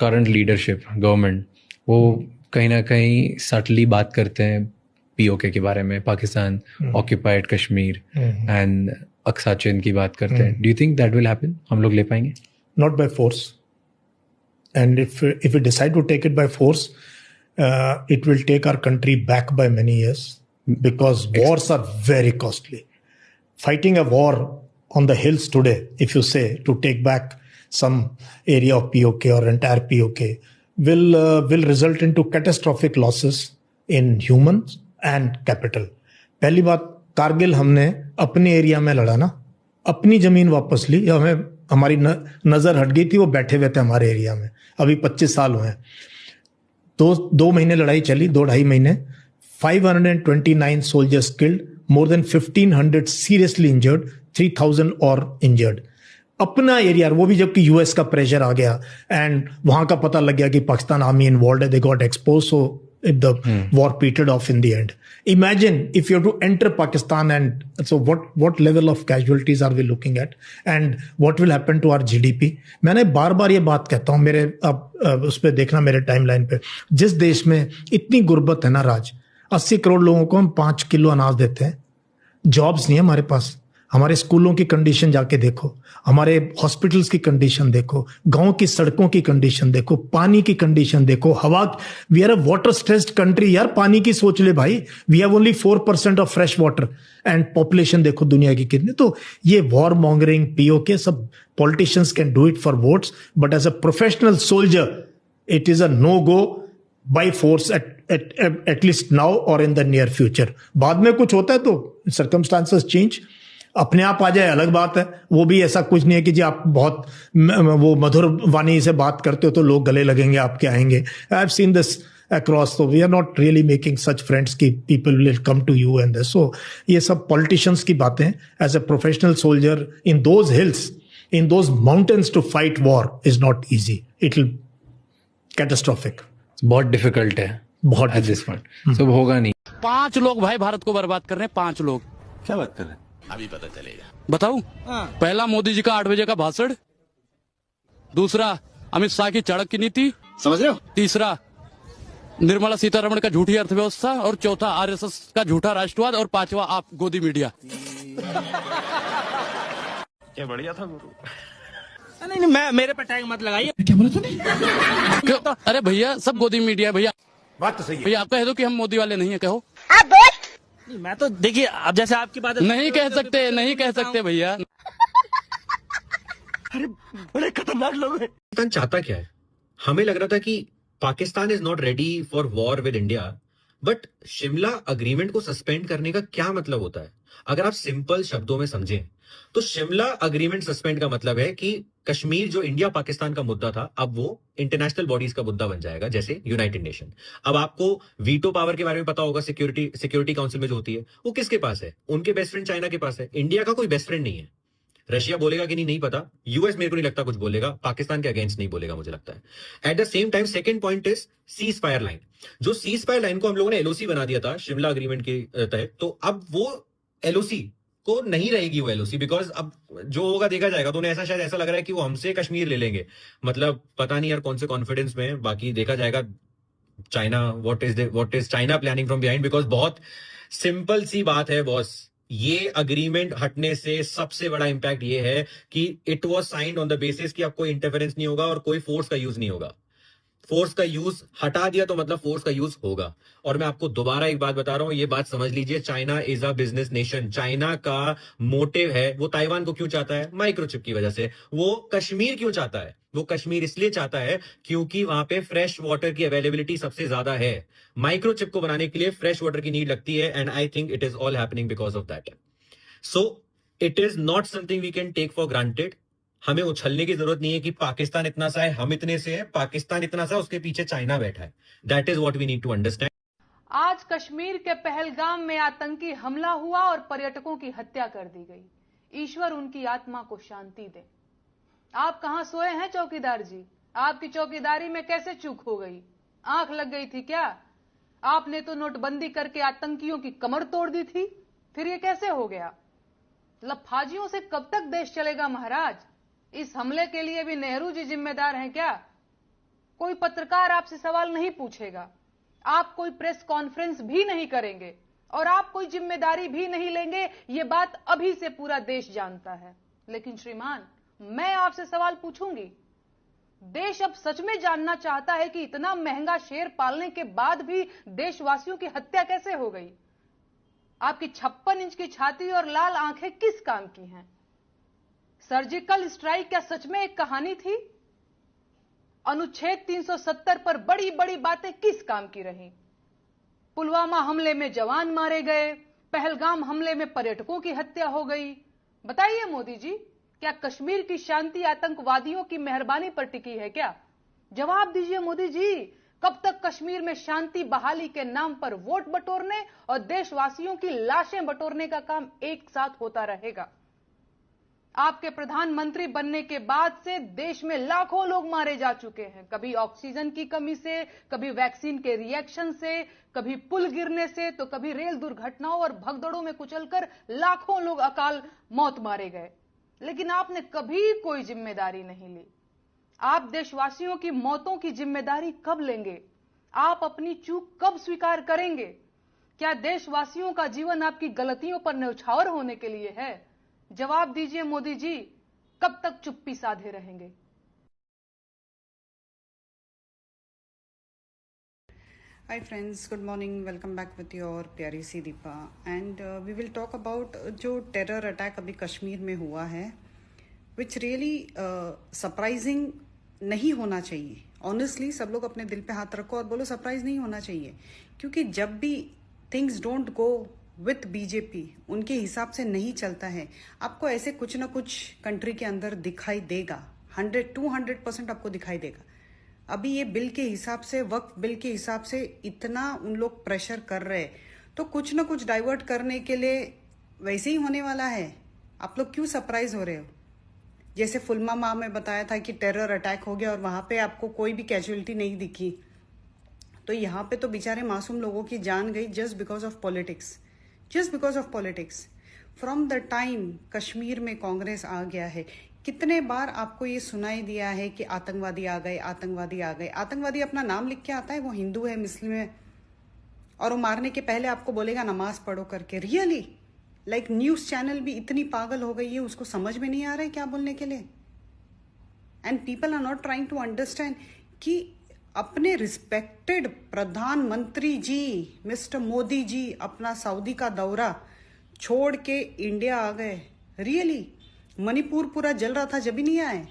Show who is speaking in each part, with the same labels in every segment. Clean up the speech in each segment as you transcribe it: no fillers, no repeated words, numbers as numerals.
Speaker 1: Current leadership government वो कहीं ना कहीं सटली बात करते हैं पीओके के बारे में, पाकिस्तान ऑक्यूपाइड कश्मीर एंड अक्सा चैन की बात करते हैं. Do you think that will happen? हम लोग ले पाएंगे?
Speaker 2: Not by force. And if we decide to take it by force, it will take our country back by many years, because wars are very costly. Fighting a war on the hills today, if you say to take back some area of POK or entire POK, will result into catastrophic losses in humans and capital. पहली बात, कारगिल हमने अपने area में लड़ा ना, अपनी जमीन वापस ली, हमें हमारी नजर हट गई थी, वो बैठे हुए थे हमारे एरिया में. अभी 25 साल हुए हैं. तो 2 महीने लड़ाई चली, 2-2.5 महीने. 529 soldiers killed, more than 1500 seriously injured, 3000 और injured. अपना एरिया, वो भी जबकि यूएस का प्रेशर आ गया एंड वहां का पता लग गया कि पाकिस्तान आर्मी इन्वॉल्व है, they got expose, so the war petered off in the end. Imagine if you have to enter Pakistan, and so what level of casualties are we looking at, and what will happen to our GDP? मैंने बार बार ये बात कहता हूँ, मेरे अब उस पर देखना मेरे टाइमलाइन पे, जिस देश में इतनी गुर्बत है ना राज, 80 करोड़ लोगों को हम 5 किलो अनाज देते हैं, जॉब्स नहीं है हमारे पास. हमारे स्कूलों की कंडीशन जाके देखो, हमारे हॉस्पिटल्स की कंडीशन देखो, गांव की सड़कों की कंडीशन देखो, पानी की कंडीशन देखो, हवा. We are a water stressed country यार, पानी की सोच ले भाई. We have only 4% of fresh water and population देखो दुनिया की कितनी. तो ये वॉर मॉन्गरिंग, पीओके, सब politicians can do it for votes, but as a professional soldier it is a no go by force at least now और in the near future. बाद में कुछ होता है तो सर्कमस्टांसेस चेंज, अपने आप आ जाए अलग बात है. वो भी ऐसा कुछ नहीं है कि जी आप बहुत वो मधुर वाणी से बात करते हो तो लोग गले लगेंगे, आपके आएंगे. I have seen this across, so we are not really making such friends कि people will come to you and this. So ये सब politicians की बातें. As a professional soldier in those hills, in those mountains, to fight war is not easy. It will catastrophic.
Speaker 1: बहुत difficult है, बहुत at this point. सब होगा नहीं.
Speaker 3: 5 लोग भाई भारत को बर्बाद कर रहे हैं. 5 लोग.
Speaker 4: क्या बात कर रहे हैं?
Speaker 3: अभी पता चलेगा. बताऊं? पहला मोदी जी का 8 बजे का भाषण, दूसरा अमित शाह की चाणक्य नीति,
Speaker 4: समझ रहे हो?
Speaker 3: तीसरा निर्मला सीतारमण का झूठी अर्थव्यवस्था, और चौथा आरएसएस का झूठा राष्ट्रवाद, और 5वां आप गोदी मीडिया.
Speaker 4: क्या बढ़िया था गुरु.
Speaker 5: नहीं, मैं मेरे पे टैग मत लगाइए.
Speaker 4: क्या बोला तूने?
Speaker 3: क्यों? अरे भैया सब गोदी मीडिया. भैया
Speaker 2: बात तो सही है.
Speaker 3: भैया आप कह दो कि हम मोदी वाले नहीं है, कहो.
Speaker 5: नहीं, मैं तो देखिए, अब जैसे आपकी बात है,
Speaker 3: नहीं कह सकते, नहीं कह सकते भैया.
Speaker 4: अरे बड़े खतरनाक लोग हैं.
Speaker 6: पाकिस्तान चाहता क्या है? हमें लग रहा था कि Pakistan is not ready for war with India, but Shimla agreement को सस्पेंड करने का क्या मतलब होता है? अगर आप सिंपल शब्दों में समझें तो शिमला अग्रीमेंट सस्पेंड का मतलब है कि कश्मीर जो इंडिया पाकिस्तान का मुद्दा था, अब वो इंटरनेशनल बॉडीज का मुद्दा बन जाएगा, जैसे यूनाइटेड नेशन. अब आपको वीटो पावर के बारे में पता होगा, सिक्योरिटी काउंसिल में जो होती है वो किसके पास है? उनके बेस्ट फ्रेंड चाइना के पास है. इंडिया का कोई बेस्ट फ्रेंड नहीं है. रशिया बोलेगा कि नहीं पता. यूएस मेरे को नहीं लगता कुछ बोलेगा. पाकिस्तान के अगेंस्ट नहीं बोलेगा मुझे लगता है. At the same time second point is cease fire line. जो सीज फायर लाइन को हम लोगों ने एलओसी बना दिया था शिमला अग्रीमेंट के तहत, तो अब वो एलओसी को नहीं रहेगी वो एलओसी, बिकॉज अब जो होगा देखा जाएगा. तो उन्हें ऐसा शायद ऐसा लग रहा है कि वो हमसे कश्मीर ले लेंगे. मतलब पता नहीं यार कौन से कॉन्फिडेंस में, बाकी देखा जाएगा. China, what is China planning from behind? Because बहुत सिंपल सी बात है बॉस, ये अग्रीमेंट हटने से सबसे बड़ा इंपैक्ट ये है कि it was signed on the basis कि अब कोई इंटरफेरेंस नहीं होगा और कोई फोर्स का यूज नहीं होगा. फोर्स का यूज हटा दिया तो मतलब फोर्स का यूज होगा. और मैं आपको दोबारा एक बात बता रहा हूं, ये बात समझ लीजिए, China is a business nation. China का मोटिव है, वो ताइवान को क्यों चाहता है? माइक्रोचिप की वजह से. वो कश्मीर क्यों चाहता है? वो कश्मीर इसलिए चाहता है क्योंकि वहां पे फ्रेश वाटर की अवेलेबिलिटी सबसे ज्यादा है. माइक्रोचिप को बनाने के लिए फ्रेश वाटर की नीड लगती है, and I think it is all happening because of that. So it is not something we can take for granted. हमें उछलने की जरूरत नहीं है कि पाकिस्तान इतना सा है, हम इतने से है. पाकिस्तान इतना सा, उसके पीछे चाइना बैठा है. That is what we need to understand.
Speaker 7: आज कश्मीर के पहलगाम में आतंकी हमला हुआ और पर्यटकों की हत्या कर दी गई. ईश्वर उनकी आत्मा को शांति दे. आप कहां सोए हैं चौकीदार जी? आपकी चौकीदारी में कैसे चूक हो गई? आंख लग गई थी क्या? आपने तो नोटबंदी करके आतंकियों की कमर तोड़ दी थी, फिर ये कैसे हो गया? लफाजियों से कब तक देश चलेगा महाराज? इस हमले के लिए भी नेहरू जी जिम्मेदार हैं क्या? कोई पत्रकार आपसे सवाल नहीं पूछेगा, आप कोई प्रेस कॉन्फ्रेंस भी नहीं करेंगे और आप कोई जिम्मेदारी भी नहीं लेंगे। ये बात अभी से पूरा देश जानता है। लेकिन श्रीमान, मैं आपसे सवाल पूछूंगी, देश अब सच में जानना चाहता है कि इतना महंगा शेर पालने के बाद भी देशवासियों की हत्या कैसे हो गई। आपकी 56 इंच की छाती और लाल आंखें किस काम की हैं? सर्जिकल स्ट्राइक क्या सच में एक कहानी थी? अनुच्छेद 370 पर बड़ी बड़ी बातें किस काम की रहीं? पुलवामा हमले में जवान मारे गए, पहलगाम हमले में पर्यटकों की हत्या हो गई। बताइए मोदी जी, क्या कश्मीर की शांति आतंकवादियों की मेहरबानी पर टिकी है क्या? जवाब दीजिए मोदी जी, कब तक कश्मीर में शांति बहाली के नाम पर वोट बटोरने और देशवासियों की लाशें बटोरने का काम एक साथ होता रहेगा? आपके प्रधानमंत्री बनने के बाद से देश में लाखों लोग मारे जा चुके हैं, कभी ऑक्सीजन की कमी से, कभी वैक्सीन के रिएक्शन से, कभी पुल गिरने से, तो कभी रेल दुर्घटनाओं और भगदड़ों में कुचलकर लाखों लोग अकाल मौत मारे गए। लेकिन आपने कभी कोई जिम्मेदारी नहीं ली। आप देशवासियों की मौतों की जिम्मेदारी कब लेंगे? आप अपनी चूक कब स्वीकार करेंगे? क्या देशवासियों का जीवन आपकी गलतियों पर न्यौछावर होने के लिए है? जवाब दीजिए मोदी जी, कब तक चुप्पी साधे रहेंगे?
Speaker 8: Hi friends, good morning. Welcome back with your प्यारी सी Deepa and we will talk about जो टेरर अटैक अभी कश्मीर में हुआ है, which really surprising नहीं होना चाहिए। Honestly, सब लोग अपने दिल पे हाथ रखो और बोलो सरप्राइज नहीं होना चाहिए, क्योंकि जब भी things don't go with BJP, उनके हिसाब से नहीं चलता है, आपको ऐसे कुछ ना कुछ कंट्री के अंदर दिखाई देगा। 100-200% आपको दिखाई देगा। अभी ये बिल के हिसाब से, वक्फ बिल के हिसाब से इतना उन लोग प्रेशर कर रहे, तो कुछ ना कुछ डाइवर्ट करने के लिए वैसे ही होने वाला है। आप लोग क्यों सरप्राइज हो रहे हो? जैसे पुलवामा में बताया था कि टेरर अटैक हो गया और वहां पे आपको कोई भी कैजुअलिटी नहीं दिखी, तो यहाँ पे तो बेचारे मासूम लोगों की जान गई just because of politics. Just because of politics. From the time Kashmir में कांग्रेस आ गया है, कितने बार आपको ये सुनाई दिया है कि आतंकवादी आ गए, आतंकवादी आ गए। आतंकवादी अपना नाम लिख के आता है, वो हिंदू है, मुस्लिम है, और वो मारने के पहले आपको बोलेगा नमाज पढ़ो करके। रियली लाइक न्यूज चैनल भी इतनी पागल हो गई है, उसको समझ में नहीं आ रहा है क्या बोलने के लिए। And people are not trying to understand कि अपने रिस्पेक्टेड प्रधानमंत्री जी मिस्टर मोदी जी अपना सऊदी का दौरा छोड़ के इंडिया आ गए। रियली मणिपुर पूरा जल रहा था, जब भी नहीं आए,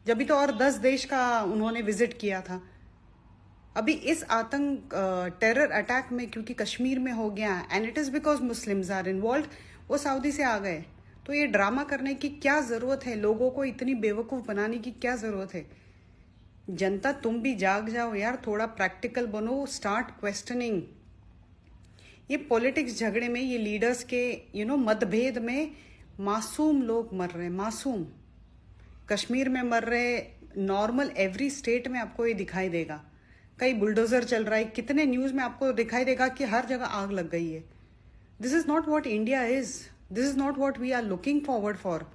Speaker 8: जब भी तो और 10 देश का उन्होंने विजिट किया था। अभी इस टेरर अटैक में क्योंकि कश्मीर में हो गया and it is because Muslims are involve, वो सऊदी से आ गए। तो ये ड्रामा करने की क्या जरूरत है? लोगों को इतनी बेवकूफ बनाने की क्या जरूरत है? जनता तुम भी जाग जाओ यार, थोड़ा प्रैक्टिकल बनो, स्टार्ट क्वेश्चनिंग। ये पॉलिटिक्स झगड़े में, ये लीडर्स के मतभेद में मासूम लोग मर रहे हैं। मासूम कश्मीर में मर रहे, नॉर्मल एवरी स्टेट में आपको ये दिखाई देगा। कई बुलडोजर चल रहा है, कितने न्यूज में आपको दिखाई देगा कि हर जगह आग लग गई है। This is not what India is, this is not what we are looking forward for.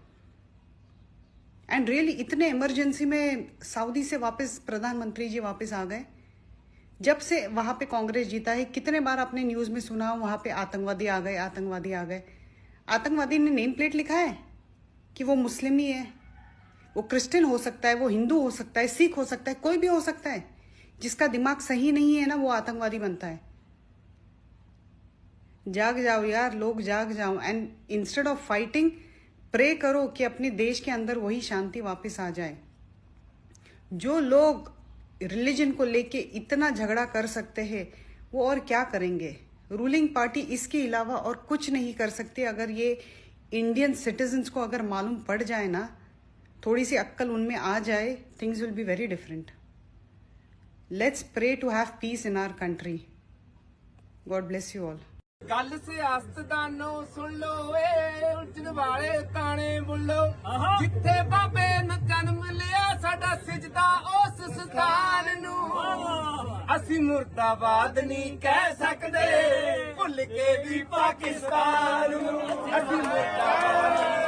Speaker 8: And really इतने इमरजेंसी में सऊदी से वापस प्रधानमंत्री जी वापस आ गए। जब से वहां पे कांग्रेस जीता है, कितने बार आपने न्यूज में सुना वहां पे आतंकवादी आ गए, आतंकवादी आ गए। आतंकवादी ने नेम प्लेट लिखा है कि वो मुस्लिम ही है, वो क्रिश्चियन हो सकता है, वो हिंदू हो सकता है, सिख हो सकता है, कोई भी हो सकता है। जिसका दिमाग सही नहीं है ना, वो आतंकवादी बनता है। जाग जाओ यार, लोग जाग जाओ। And instead of fighting, pray करो कि अपने देश के अंदर वही शांति वापस आ जाए। जो लोग रिलीजन को लेके इतना झगड़ा कर सकते हैं, वो और क्या करेंगे? रूलिंग पार्टी इसके अलावा और कुछ नहीं कर सकती। अगर ये इंडियन सिटीजन्स को अगर मालूम पड़ जाए ना, थोड़ी सी अक्ल उनमें आ जाए, things will be very different. Let's pray to have peace in our country. God bless you all.
Speaker 9: गल सियासतदानो सुन लो, उलझन वाले ताने बोलो। जिथे बाबे ने जन्म लिया, साडा सिजदा उस स्थान नू। असी मुर्दाबाद नहीं कह सकदे, भुल के भी पाकिस्तान नू। असी मुर्दाबाद